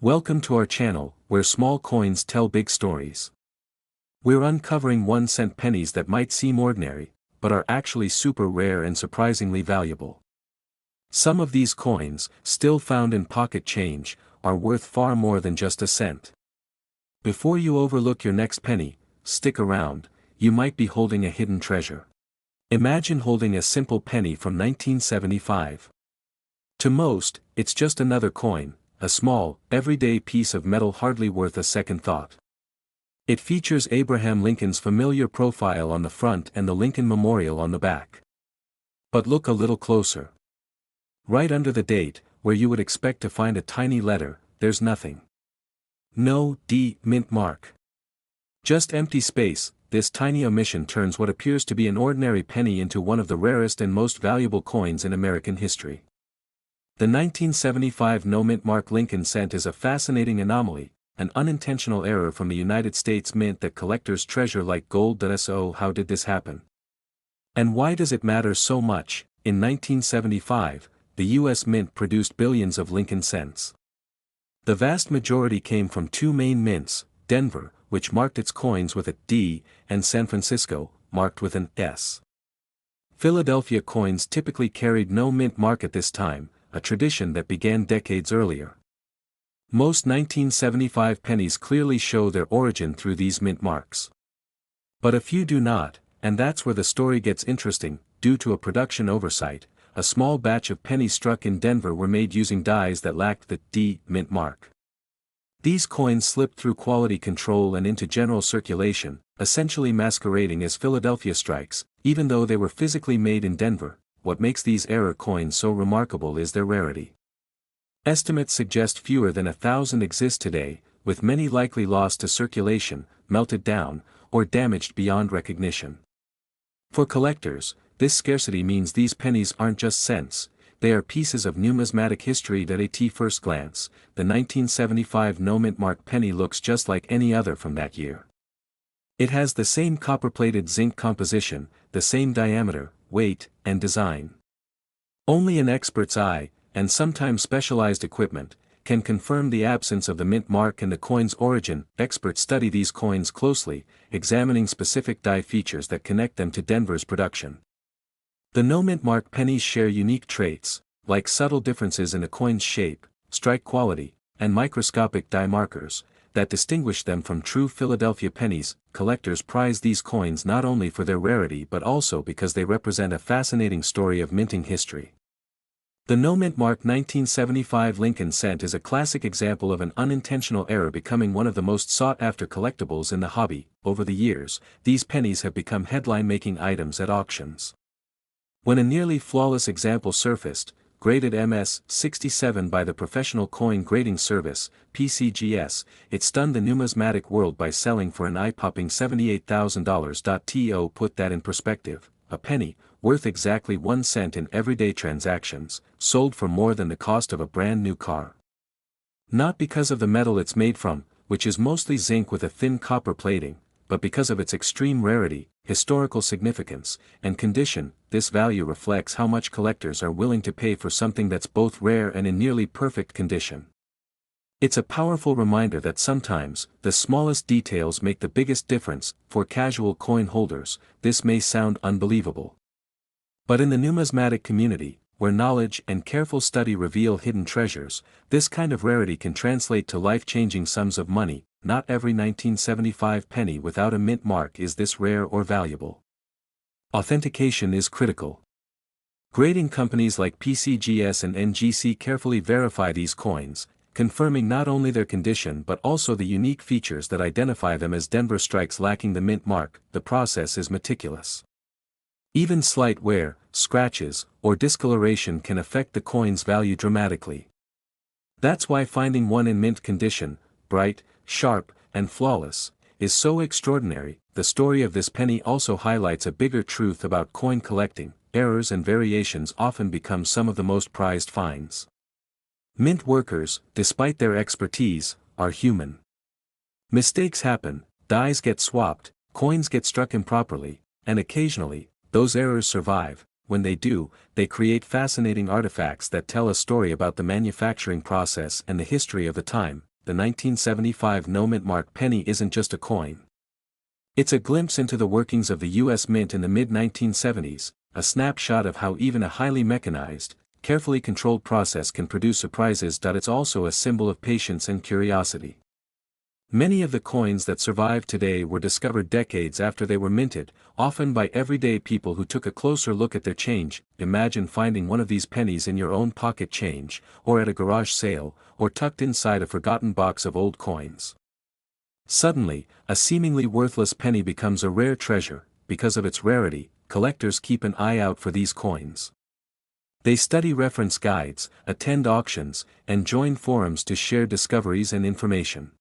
Welcome to our channel, where small coins tell big stories. We're uncovering 1-cent pennies that might seem ordinary, but are actually super rare and surprisingly valuable. Some of these coins, still found in pocket change, are worth far more than just a cent. Before you overlook your next penny, stick around, you might be holding a hidden treasure. Imagine holding a simple penny from 1975. To most, it's just another coin, a small, everyday piece of metal hardly worth a second thought. It features Abraham Lincoln's familiar profile on the front and the Lincoln Memorial on the back. But look a little closer. Right under the date, where you would expect to find a tiny letter, there's nothing. No D mint mark. Just empty space. This tiny omission turns what appears to be an ordinary penny into one of the rarest and most valuable coins in American history. The 1975 no-mint mark Lincoln cent is a fascinating anomaly, an unintentional error from the United States Mint that collectors treasure like gold. So how did this happen? And why does it matter so much? In 1975, the U.S. Mint produced billions of Lincoln cents. The vast majority came from two main mints, Denver, which marked its coins with a D, and San Francisco, marked with an S. Philadelphia coins typically carried no mint mark at this time, a tradition that began decades earlier. Most 1975 pennies clearly show their origin through these mint marks. But a few do not, and that's where the story gets interesting. Due to a production oversight, a small batch of pennies struck in Denver were made using dies that lacked the D mint mark. These coins slipped through quality control and into general circulation, essentially masquerading as Philadelphia strikes, even though they were physically made in Denver. What makes these error coins so remarkable is their rarity. Estimates suggest fewer than 1,000 exist today, with many likely lost to circulation, melted down, or damaged beyond recognition. For collectors, this scarcity means these pennies aren't just cents, they are pieces of numismatic history that at first glance, the 1975 no-mint mark penny looks just like any other from that year. It has the same copper-plated zinc composition, the same diameter, weight, and design. Only an expert's eye, and sometimes specialized equipment, can confirm the absence of the mint mark and the coin's origin. Experts study these coins closely, examining specific die features that connect them to Denver's production. The no-mint mark pennies share unique traits, like subtle differences in a coin's shape, strike quality, and microscopic die markers, that distinguish them from true Philadelphia pennies. Collectors prize these coins not only for their rarity but also because they represent a fascinating story of minting history. The no-mint mark 1975 Lincoln cent is a classic example of an unintentional error becoming one of the most sought-after collectibles in the hobby. Over the years, these pennies have become headline-making items at auctions. When a nearly flawless example surfaced, graded MS-67 by the Professional Coin Grading Service, PCGS, it stunned the numismatic world by selling for an eye-popping $78,000. To put that in perspective, a penny, worth exactly 1 cent in everyday transactions, sold for more than the cost of a brand new car. Not because of the metal it's made from, which is mostly zinc with a thin copper plating, but because of its extreme rarity, historical significance, and condition. This value reflects how much collectors are willing to pay for something that's both rare and in nearly perfect condition. It's a powerful reminder that sometimes, the smallest details make the biggest difference. For casual coin holders, this may sound unbelievable. But in the numismatic community, where knowledge and careful study reveal hidden treasures, this kind of rarity can translate to life-changing sums of money. Not every 1975 penny without a mint mark is this rare or valuable. Authentication is critical. Grading companies like PCGS and NGC carefully verify these coins, confirming not only their condition but also the unique features that identify them as Denver strikes lacking the mint mark. The process is meticulous. Even slight wear, scratches, or discoloration can affect the coin's value dramatically. That's why finding one in mint condition, bright, sharp, and flawless, is so extraordinary. The story of this penny also highlights a bigger truth about coin collecting. Errors and variations often become some of the most prized finds. Mint workers, despite their expertise, are human. Mistakes happen, dies get swapped, coins get struck improperly, and occasionally, those errors survive. When they do, they create fascinating artifacts that tell a story about the manufacturing process and the history of the time. the 1975 no-mint mark penny isn't just a coin. It's a glimpse into the workings of the U.S. Mint in the mid-1970s, a snapshot of how even a highly mechanized, carefully controlled process can produce surprises. It's also a symbol of patience and curiosity. Many of the coins that survive today were discovered decades after they were minted, often by everyday people who took a closer look at their change. Imagine finding one of these pennies in your own pocket change, or at a garage sale, or tucked inside a forgotten box of old coins. Suddenly, a seemingly worthless penny becomes a rare treasure. Because of its rarity, collectors keep an eye out for these coins. They study reference guides, attend auctions, and join forums to share discoveries and information.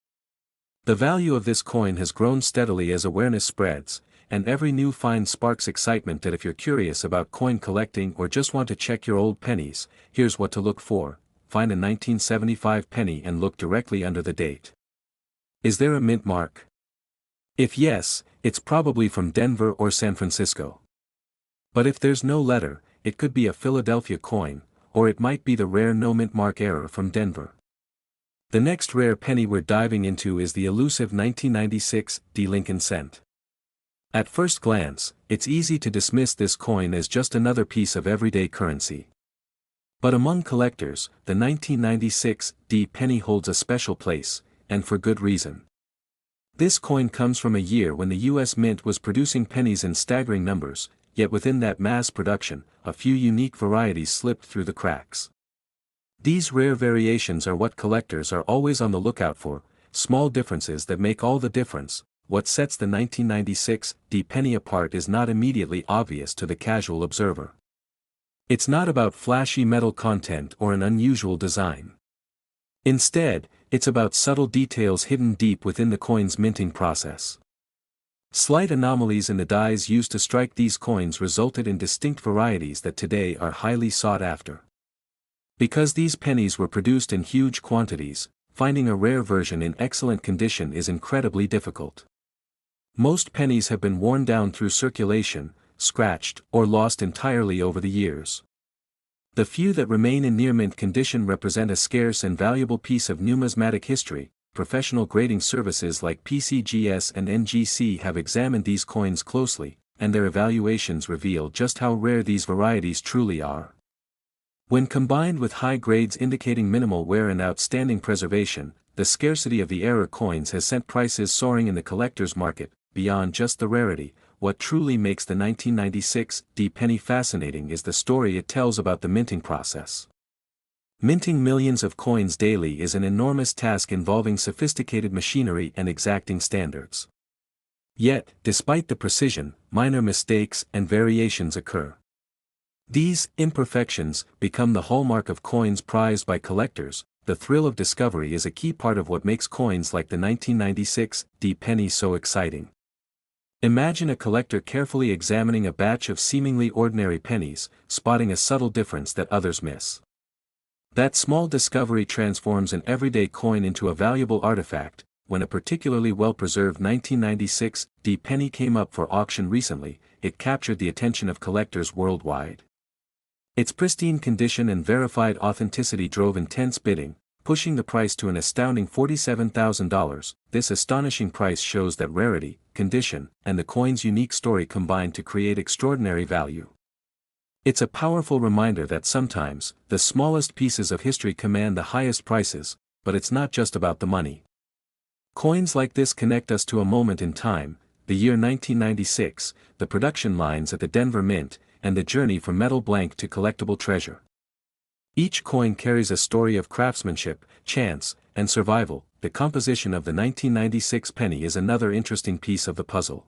The value of this coin has grown steadily as awareness spreads, and every new find sparks excitement. If you're curious about coin collecting or just want to check your old pennies, here's what to look for. Find a 1975 penny and look directly under the date. Is there a mint mark? If yes, it's probably from Denver or San Francisco. But if there's no letter, it could be a Philadelphia coin, or it might be the rare no mint mark error from Denver. The next rare penny we're diving into is the elusive 1996 D Lincoln cent. At first glance, it's easy to dismiss this coin as just another piece of everyday currency. But among collectors, the 1996 D penny holds a special place, and for good reason. This coin comes from a year when the U.S. Mint was producing pennies in staggering numbers, yet within that mass production, a few unique varieties slipped through the cracks. These rare variations are what collectors are always on the lookout for, small differences that make all the difference. What sets the 1996 D penny apart is not immediately obvious to the casual observer. It's not about flashy metal content or an unusual design. Instead, it's about subtle details hidden deep within the coin's minting process. Slight anomalies in the dies used to strike these coins resulted in distinct varieties that today are highly sought after. Because these pennies were produced in huge quantities, finding a rare version in excellent condition is incredibly difficult. Most pennies have been worn down through circulation, scratched, or lost entirely over the years. The few that remain in near-mint condition represent a scarce and valuable piece of numismatic history. Professional grading services like PCGS and NGC have examined these coins closely, and their evaluations reveal just how rare these varieties truly are. When combined with high grades indicating minimal wear and outstanding preservation, the scarcity of the error coins has sent prices soaring in the collector's market. Beyond just the rarity, what truly makes the 1996 D penny fascinating is the story it tells about the minting process. Minting millions of coins daily is an enormous task involving sophisticated machinery and exacting standards. Yet, despite the precision, minor mistakes and variations occur. These imperfections become the hallmark of coins prized by collectors. The thrill of discovery is a key part of what makes coins like the 1996 D penny so exciting. Imagine a collector carefully examining a batch of seemingly ordinary pennies, spotting a subtle difference that others miss. That small discovery transforms an everyday coin into a valuable artifact. When a particularly well-preserved 1996 D penny came up for auction recently, it captured the attention of collectors worldwide. Its pristine condition and verified authenticity drove intense bidding, pushing the price to an astounding $47,000. This astonishing price shows that rarity, condition, and the coin's unique story combine to create extraordinary value. It's a powerful reminder that sometimes, the smallest pieces of history command the highest prices, but it's not just about the money. Coins like this connect us to a moment in time, the year 1996, the production lines at the Denver Mint, and the journey from metal blank to collectible treasure. Each coin carries a story of craftsmanship, chance, and survival. The composition of the 1996 penny is another interesting piece of the puzzle.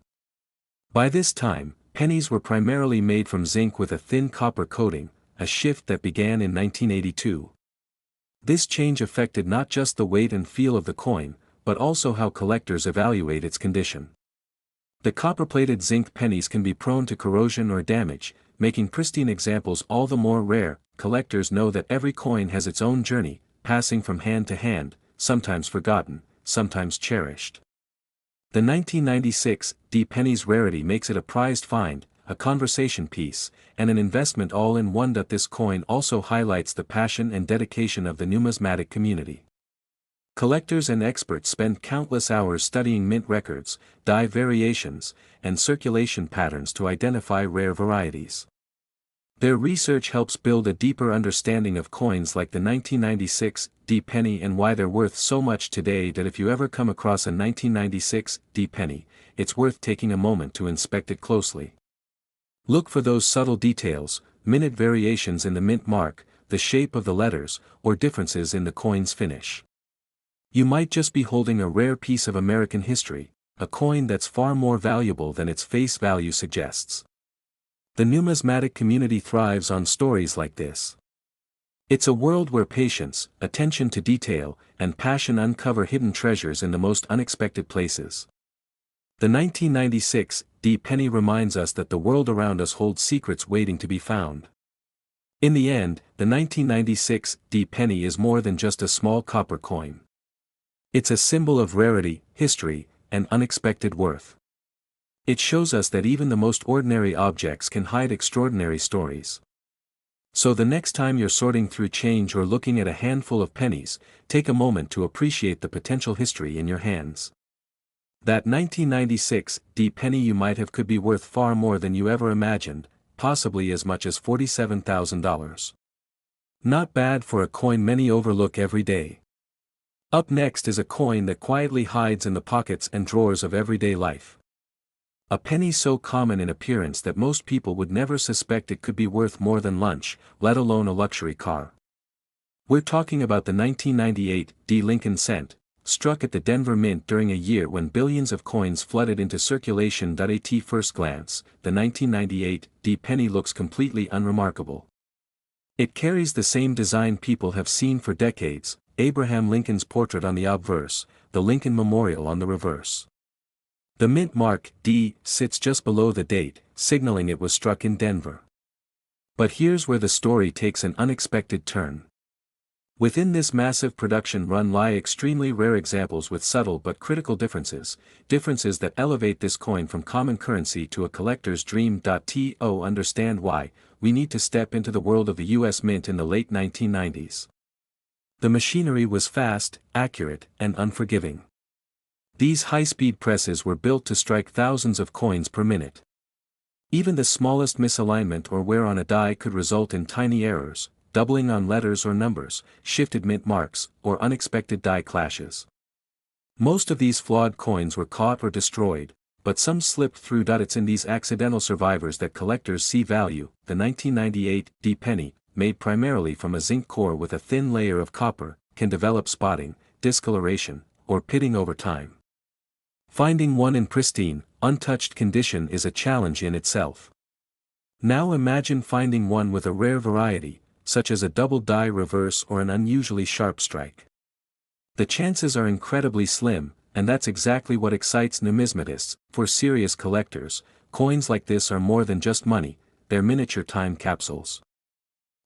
By this time, pennies were primarily made from zinc with a thin copper coating, a shift that began in 1982. This change affected not just the weight and feel of the coin, but also how collectors evaluate its condition. The copper-plated zinc pennies can be prone to corrosion or damage, making pristine examples all the more rare. Collectors know that every coin has its own journey, passing from hand to hand, sometimes forgotten, sometimes cherished. The 1996 D penny's rarity makes it a prized find, a conversation piece, and an investment all in one. This coin also highlights the passion and dedication of the numismatic community. Collectors and experts spend countless hours studying mint records, die variations, and circulation patterns to identify rare varieties. Their research helps build a deeper understanding of coins like the 1996 D penny and why they're worth so much today that if you ever come across a 1996 D penny, it's worth taking a moment to inspect it closely. Look for those subtle details, minute variations in the mint mark, the shape of the letters, or differences in the coin's finish. You might just be holding a rare piece of American history, a coin that's far more valuable than its face value suggests. The numismatic community thrives on stories like this. It's a world where patience, attention to detail, and passion uncover hidden treasures in the most unexpected places. The 1996 D penny reminds us that the world around us holds secrets waiting to be found. In the end, the 1996 D penny is more than just a small copper coin. It's a symbol of rarity, history, and unexpected worth. It shows us that even the most ordinary objects can hide extraordinary stories. So the next time you're sorting through change or looking at a handful of pennies, take a moment to appreciate the potential history in your hands. That 1996 D penny you might have could be worth far more than you ever imagined, possibly as much as $47,000. Not bad for a coin many overlook every day. Up next is a coin that quietly hides in the pockets and drawers of everyday life. A penny so common in appearance that most people would never suspect it could be worth more than lunch, let alone a luxury car. We're talking about the 1998 D Lincoln cent, struck at the Denver Mint during a year when billions of coins flooded into circulation. At first glance, the 1998 D penny looks completely unremarkable. It carries the same design people have seen for decades: Abraham Lincoln's portrait on the obverse, the Lincoln Memorial on the reverse. The mint mark D sits just below the date, signaling it was struck in Denver. But here's where the story takes an unexpected turn. Within this massive production run lie extremely rare examples with subtle but critical differences that elevate this coin from common currency to a collector's dream. To understand why, we need to step into the world of the US Mint in the late 1990s. The machinery was fast, accurate, and unforgiving. These high-speed presses were built to strike thousands of coins per minute. Even the smallest misalignment or wear on a die could result in tiny errors, doubling on letters or numbers, shifted mint marks, or unexpected die clashes. Most of these flawed coins were caught or destroyed, but some slipped through. It's in these accidental survivors that collectors see value. The 1998 D penny, made primarily from a zinc core with a thin layer of copper, can develop spotting, discoloration, or pitting over time. Finding one in pristine, untouched condition is a challenge in itself. Now imagine finding one with a rare variety, such as a double die reverse or an unusually sharp strike. The chances are incredibly slim, and that's exactly what excites numismatists. For serious collectors, coins like this are more than just money, they're miniature time capsules.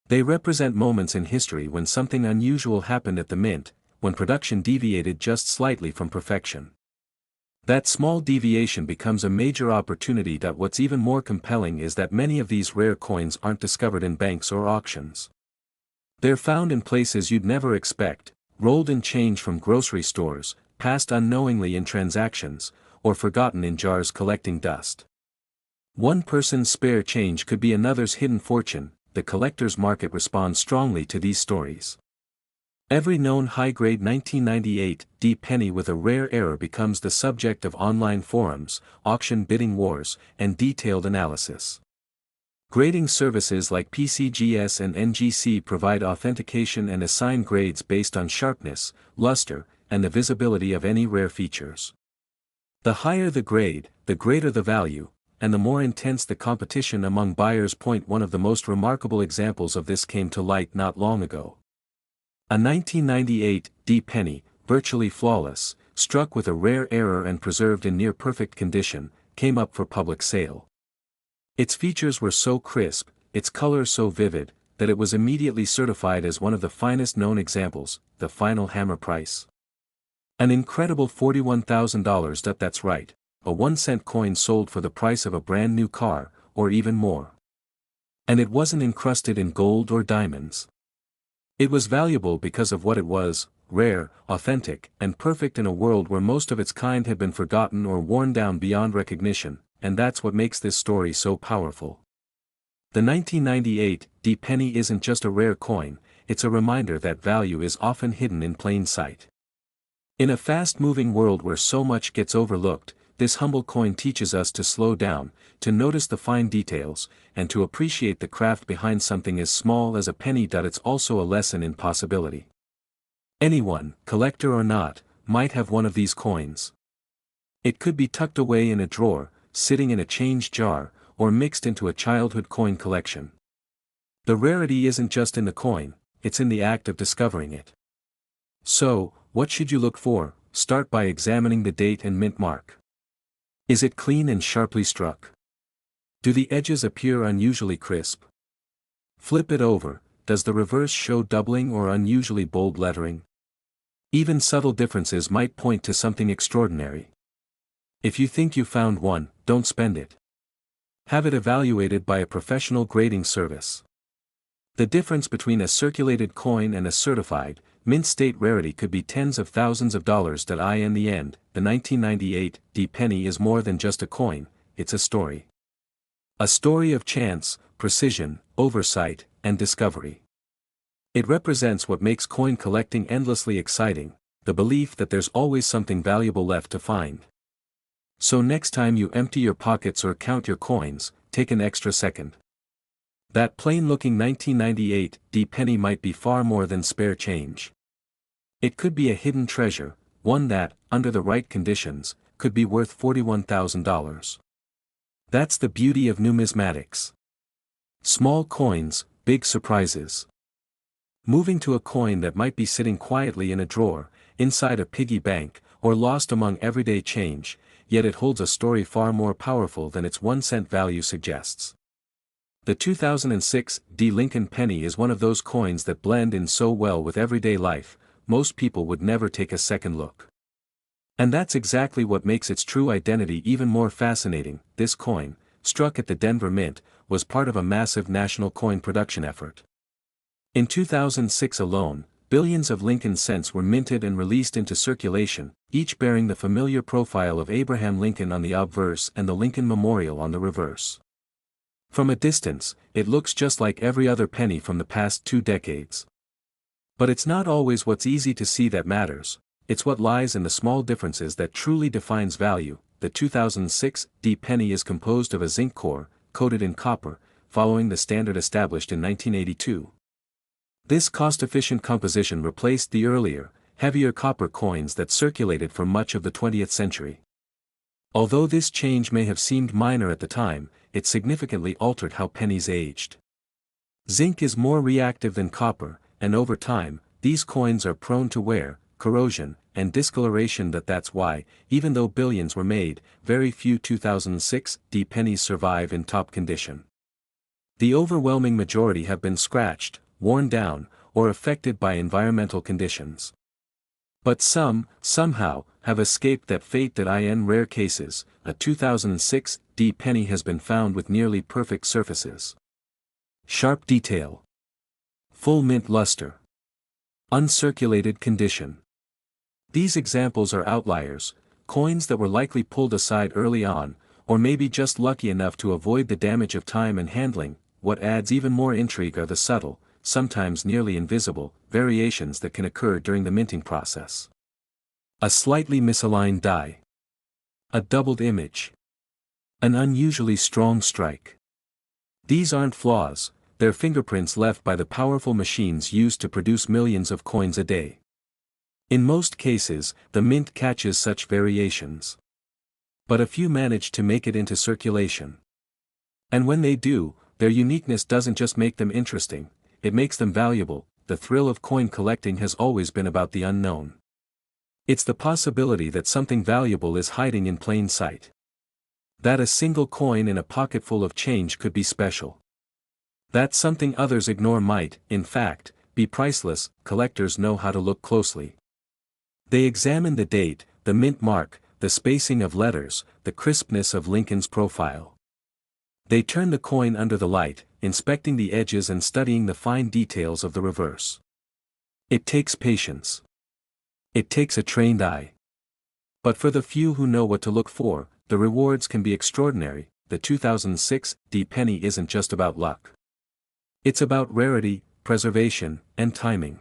They represent moments in history when something unusual happened at the mint, when production deviated just slightly from perfection. That small deviation becomes a major opportunity. What's even more compelling is that many of these rare coins aren't discovered in banks or auctions. They're found in places you'd never expect, rolled in change from grocery stores, passed unknowingly in transactions, or forgotten in jars collecting dust. One person's spare change could be another's hidden fortune. The collector's market responds strongly to these stories. Every known high-grade 1998 D penny with a rare error becomes the subject of online forums, auction bidding wars, and detailed analysis. Grading services like PCGS and NGC provide authentication and assign grades based on sharpness, luster, and the visibility of any rare features. The higher the grade, the greater the value, and the more intense the competition among buyers. One of the most remarkable examples of this came to light not long ago. A 1998 D penny, virtually flawless, struck with a rare error and preserved in near-perfect condition, came up for public sale. Its features were so crisp, its color so vivid, that it was immediately certified as one of the finest known examples. The final hammer price: an incredible $41,000. That's right, a 1-cent coin sold for the price of a brand new car, or even more. And it wasn't encrusted in gold or diamonds. It was valuable because of what it was: rare, authentic, and perfect in a world where most of its kind had been forgotten or worn down beyond recognition, and that's what makes this story so powerful. The 1998 D penny isn't just a rare coin, it's a reminder that value is often hidden in plain sight. In a fast-moving world where so much gets overlooked, this humble coin teaches us to slow down, to notice the fine details, and to appreciate the craft behind something as small as a penny. It's also a lesson in possibility. Anyone, collector or not, might have one of these coins. It could be tucked away in a drawer, sitting in a change jar, or mixed into a childhood coin collection. The rarity isn't just in the coin, it's in the act of discovering it. So, what should you look for? Start by examining the date and mint mark. Is it clean and sharply struck? Do the edges appear unusually crisp? Flip it over, does the reverse show doubling or unusually bold lettering? Even subtle differences might point to something extraordinary. If you think you found one, don't spend it. Have it evaluated by a professional grading service. The difference between a circulated coin and a certified, mint state rarity could be tens of thousands of dollars. In the end, the 1998 D penny is more than just a coin, it's a story. A story of chance, precision, oversight, and discovery. It represents what makes coin collecting endlessly exciting, the belief that there's always something valuable left to find. So next time you empty your pockets or count your coins, take an extra second. That plain-looking 1998 D penny might be far more than spare change. It could be a hidden treasure, one that, under the right conditions, could be worth $41,000. That's the beauty of numismatics. Small coins, big surprises. Moving to a coin that might be sitting quietly in a drawer, inside a piggy bank, or lost among everyday change, yet it holds a story far more powerful than its 1-cent value suggests. The 2006 D Lincoln penny is one of those coins that blend in so well with everyday life, most people would never take a second look. And that's exactly what makes its true identity even more fascinating. This coin, struck at the Denver Mint, was part of a massive national coin production effort. In 2006 alone, billions of Lincoln cents were minted and released into circulation, each bearing the familiar profile of Abraham Lincoln on the obverse and the Lincoln Memorial on the reverse. From a distance, it looks just like every other penny from the past 2 decades. But it's not always what's easy to see that matters, it's what lies in the small differences that truly defines value. The 2006 D penny is composed of a zinc core, coated in copper, following the standard established in 1982. This cost-efficient composition replaced the earlier, heavier copper coins that circulated for much of the 20th century. Although this change may have seemed minor at the time, it significantly altered how pennies aged. Zinc is more reactive than copper, and over time, these coins are prone to wear, corrosion, and discoloration. That's why, even though billions were made, very few 2006 D pennies survive in top condition. The overwhelming majority have been scratched, worn down, or affected by environmental conditions. But some, somehow, have escaped that fate. In rare cases, a 2006 D penny has been found with nearly perfect surfaces. Sharp detail. Full mint luster. Uncirculated condition. These examples are outliers, coins that were likely pulled aside early on, or maybe just lucky enough to avoid the damage of time and handling. What adds even more intrigue are the subtle, sometimes nearly invisible, variations that can occur during the minting process. A slightly misaligned die. A doubled image. An unusually strong strike. These aren't flaws, they're fingerprints left by the powerful machines used to produce millions of coins a day. In most cases, the mint catches such variations. But a few manage to make it into circulation. And when they do, their uniqueness doesn't just make them interesting, it makes them valuable. The thrill of coin collecting has always been about the unknown. It's the possibility that something valuable is hiding in plain sight. That a single coin in a pocketful of change could be special. That something others ignore might, in fact, be priceless. Collectors know how to look closely. They examine the date, the mint mark, the spacing of letters, the crispness of Lincoln's profile. They turn the coin under the light, inspecting the edges and studying the fine details of the reverse. It takes patience. It takes a trained eye. But for the few who know what to look for, the rewards can be extraordinary. The 2006 D penny isn't just about luck. It's about rarity, preservation, and timing.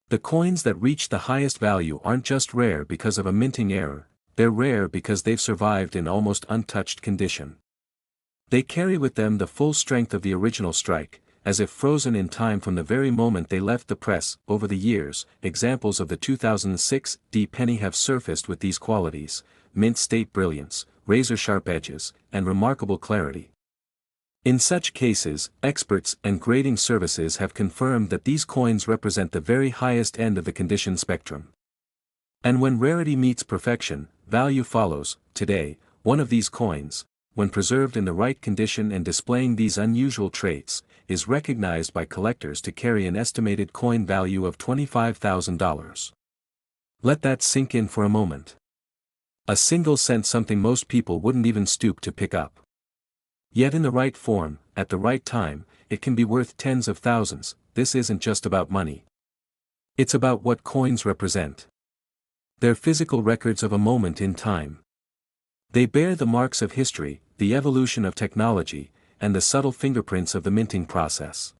The coins that reach the highest value aren't just rare because of a minting error, they're rare because they've survived in almost untouched condition. They carry with them the full strength of the original strike, as if frozen in time from the very moment they left the press. Over the years, examples of the 2006 D penny have surfaced with these qualities: mint state brilliance, razor-sharp edges, and remarkable clarity. In such cases, experts and grading services have confirmed that these coins represent the very highest end of the condition spectrum. And when rarity meets perfection, value follows. Today, one of these coins, when preserved in the right condition and displaying these unusual traits, is recognized by collectors to carry an estimated coin value of $25,000. Let that sink in for a moment. A single cent, something most people wouldn't even stoop to pick up. Yet in the right form, at the right time, it can be worth tens of thousands. This isn't just about money. It's about what coins represent. They're physical records of a moment in time. They bear the marks of history, the evolution of technology, and the subtle fingerprints of the minting process.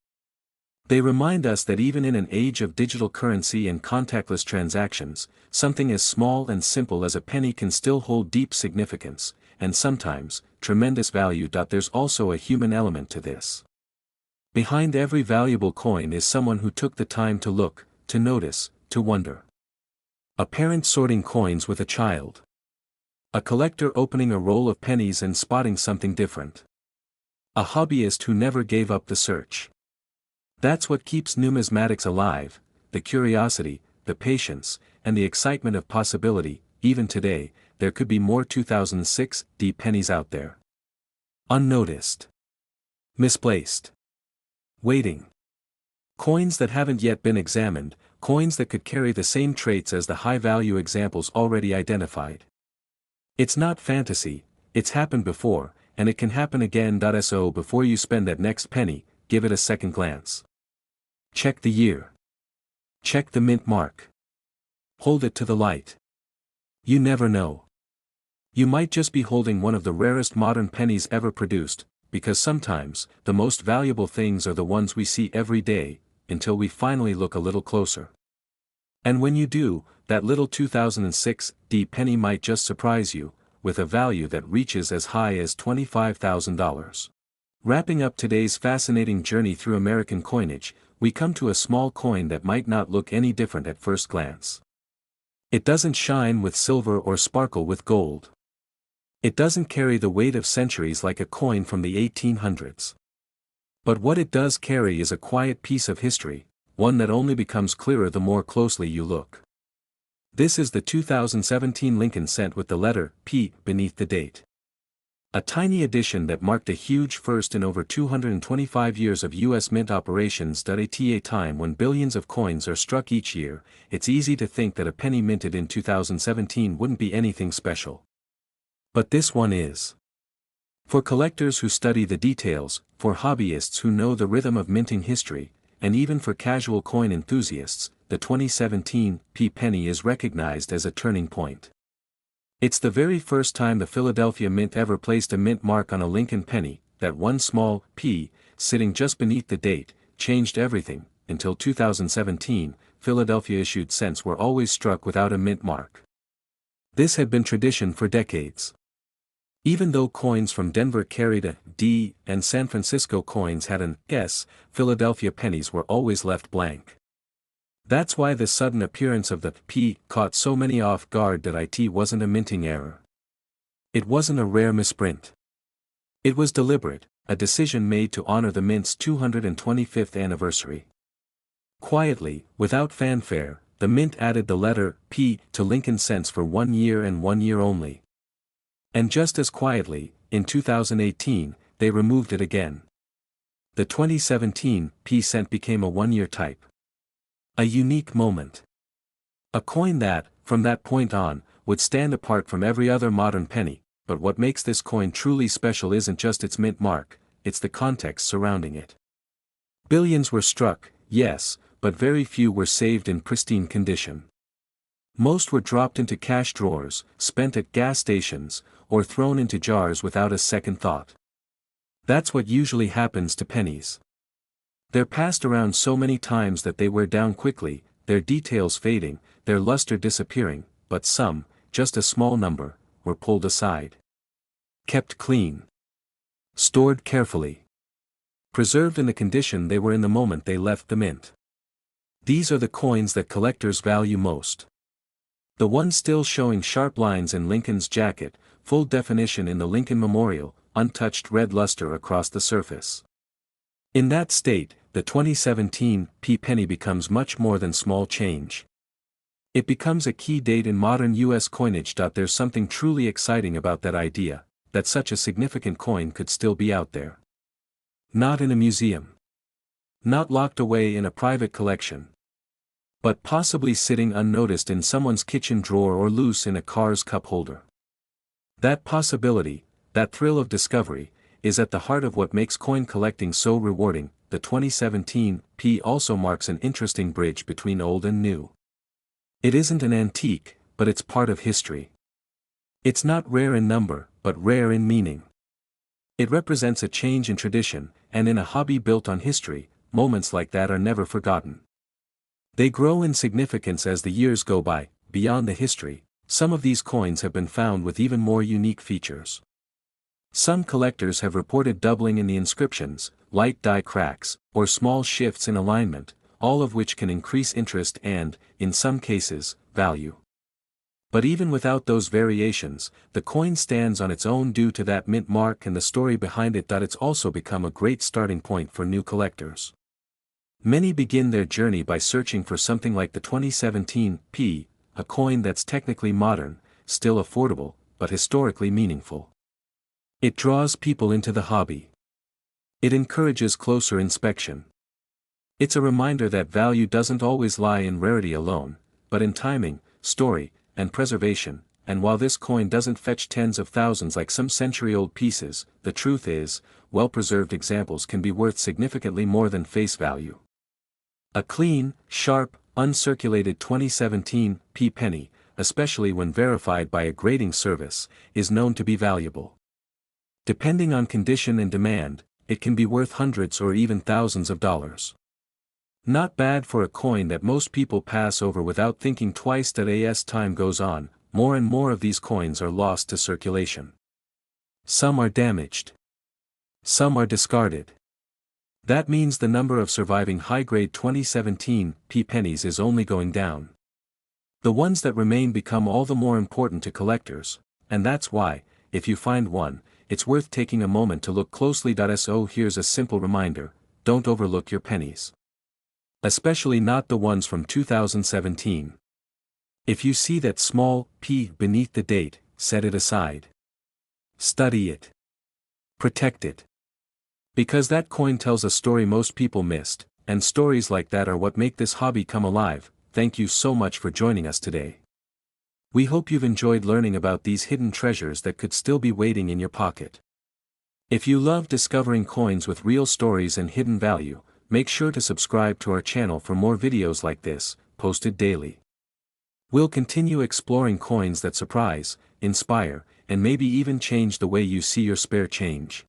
They remind us that even in an age of digital currency and contactless transactions, something as small and simple as a penny can still hold deep significance, and sometimes, tremendous value. There's also a human element to this. Behind every valuable coin is someone who took the time to look, to notice, to wonder. A parent sorting coins with a child. A collector opening a roll of pennies and spotting something different. A hobbyist who never gave up the search. That's what keeps numismatics alive: the curiosity, the patience, and the excitement of possibility. Even today, there could be more 2006 D pennies out there. Unnoticed. Misplaced. Waiting. Coins that haven't yet been examined, coins that could carry the same traits as the high-value examples already identified. It's not fantasy, it's happened before, and it can happen again. So before you spend that next penny, give it a second glance. Check the year. Check the mint mark. Hold it to the light. You never know. You might just be holding one of the rarest modern pennies ever produced, because sometimes, the most valuable things are the ones we see every day, until we finally look a little closer. And when you do, that little 2006 D penny might just surprise you, with a value that reaches as high as $25,000. Wrapping up today's fascinating journey through American coinage, we come to a small coin that might not look any different at first glance. It doesn't shine with silver or sparkle with gold. It doesn't carry the weight of centuries like a coin from the 1800s. But what it does carry is a quiet piece of history, one that only becomes clearer the more closely you look. This is the 2017 Lincoln Cent with the letter P beneath the date. A tiny addition that marked a huge first in over 225 years of U.S. mint operations. At a time when billions of coins are struck each year, it's easy to think that a penny minted in 2017 wouldn't be anything special. But this one is. For collectors who study the details, for hobbyists who know the rhythm of minting history, and even for casual coin enthusiasts, the 2017 P penny is recognized as a turning point. It's the very first time the Philadelphia Mint ever placed a mint mark on a Lincoln penny. That one small P, sitting just beneath the date, changed everything. Until 2017, Philadelphia issued cents were always struck without a mint mark. This had been tradition for decades. Even though coins from Denver carried a D and San Francisco coins had an S, Philadelphia pennies were always left blank. That's why the sudden appearance of the P caught so many off guard. That it wasn't a minting error. It wasn't a rare misprint. It was deliberate, a decision made to honor the mint's 225th anniversary. Quietly, without fanfare, the mint added the letter P to Lincoln cents for 1 year and 1 year only. And just as quietly, in 2018, they removed it again. The 2017 P cent became a 1-year type. A unique moment. A coin that, from that point on, would stand apart from every other modern penny. But what makes this coin truly special isn't just its mint mark, it's the context surrounding it. Billions were struck, yes, but very few were saved in pristine condition. Most were dropped into cash drawers, spent at gas stations, or thrown into jars without a second thought. That's what usually happens to pennies. They're passed around so many times that they wear down quickly, their details fading, their luster disappearing, but some, just a small number, were pulled aside. Kept clean. Stored carefully. Preserved in the condition they were in the moment they left the mint. These are the coins that collectors value most. The ones still showing sharp lines in Lincoln's jacket, full definition in the Lincoln Memorial, untouched red luster across the surface. In that state, the 2017 penny becomes much more than small change. It becomes a key date in modern U.S. coinage. There's something truly exciting about that idea, that such a significant coin could still be out there. Not in a museum. Not locked away in a private collection. But possibly sitting unnoticed in someone's kitchen drawer or loose in a car's cup holder. That possibility, that thrill of discovery, is at the heart of what makes coin collecting so rewarding. The 2017 also marks an interesting bridge between old and new. It isn't an antique, but it's part of history. It's not rare in number, but rare in meaning. It represents a change in tradition, and in a hobby built on history, moments like that are never forgotten. They grow in significance as the years go by. Beyond the history, some of these coins have been found with even more unique features. Some collectors have reported doubling in the inscriptions, light die cracks, or small shifts in alignment, all of which can increase interest and, in some cases, value. But even without those variations, the coin stands on its own due to that mint mark and the story behind it. It's also become a great starting point for new collectors. Many begin their journey by searching for something like the 2017 a coin that's technically modern, still affordable, but historically meaningful. It draws people into the hobby. It encourages closer inspection. It's a reminder that value doesn't always lie in rarity alone, but in timing, story, and preservation. And while this coin doesn't fetch tens of thousands like some century-old pieces, the truth is, well-preserved examples can be worth significantly more than face value. A clean, sharp, uncirculated 2017 penny, especially when verified by a grading service, is known to be valuable. Depending on condition and demand, it can be worth hundreds or even thousands of dollars. Not bad for a coin that most people pass over without thinking twice. As time goes on, more and more of these coins are lost to circulation. Some are damaged. Some are discarded. That means the number of surviving high-grade 2017 pennies is only going down. The ones that remain become all the more important to collectors, and that's why, if you find one, it's worth taking a moment to look closely. So here's a simple reminder: don't overlook your pennies. Especially not the ones from 2017. If you see that small p beneath the date, set it aside. Study it. Protect it. Because that coin tells a story most people missed, and stories like that are what make this hobby come alive. Thank you so much for joining us today. We hope you've enjoyed learning about these hidden treasures that could still be waiting in your pocket. If you love discovering coins with real stories and hidden value, make sure to subscribe to our channel for more videos like this, posted daily. We'll continue exploring coins that surprise, inspire, and maybe even change the way you see your spare change.